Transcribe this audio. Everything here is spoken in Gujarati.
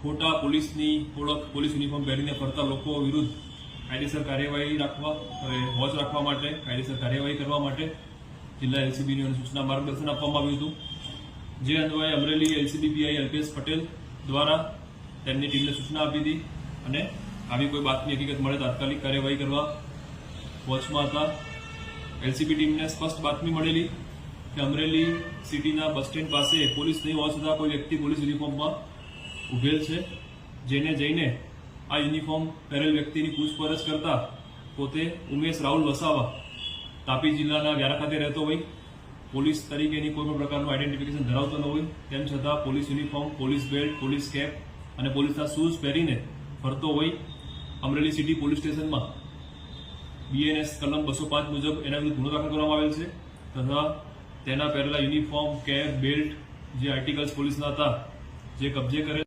ખોટા પોલીસની ઓળખ પોલીસ યુનિફોર્મ પહેરીને ફરતા લોકો વિરુદ્ધ કાયદેસર કાર્યવાહી વોચ રાખવા માટે કાયદેસર કાર્યવાહી કરવા માટે જિલ્લા એલસીબીની સૂચના માર્ગદર્શન આપવામાં આવ્યું હતું, જે અન્વયે અમરેલી એલસીબી પીઆઈ અલ્પેશ પટેલ દ્વારા તેમની ટીમને સૂચના આપી હતી અને આવી કોઈ બાતમી હકીકત મળે તાત્કાલિક કાર્યવાહી કરવા વોચમાં હતા. એલસીબી ટીમને સ્પષ્ટ બાતમી મળેલી કે અમરેલી સિટીના બસ સ્ટેન્ડ પાસે પોલીસ નહીં હોવા છતાં કોઈ વ્યક્તિ પોલીસ યુનિફોર્મમાં ઉભેલ છે, જેને જઈને આ યુનિફોર્મ પહેરેલ વ્યક્તિની પૂછપરછ કરતા પોતે ઉમેશ રાહુલ વસાવા તાપી જિલ્લાના વ્યારા ખાતે રહેતો હોય, પોલીસ તરીકેની કોઈ પણ પ્રકારનું આઈડેન્ટિફિકેશન ધરાવતો ન હોય, તેમ છતાં police uniform, police belt, police cap અને પોલીસના શૂઝ પહેરીને ફરતો હોય. અમરેલી સિટી પોલીસ સ્ટેશનમાં બીએનએસ કલમ 205 મુજબ એના વિરુદ્ધ ગુનો દાખલ કરવામાં આવેલ છે તથા તેના પહેરેલા યુનિફોર્મ, કેપ, બેલ્ટ જે આર્ટિકલ્સ પોલીસના હતા જે કબજે કરેલ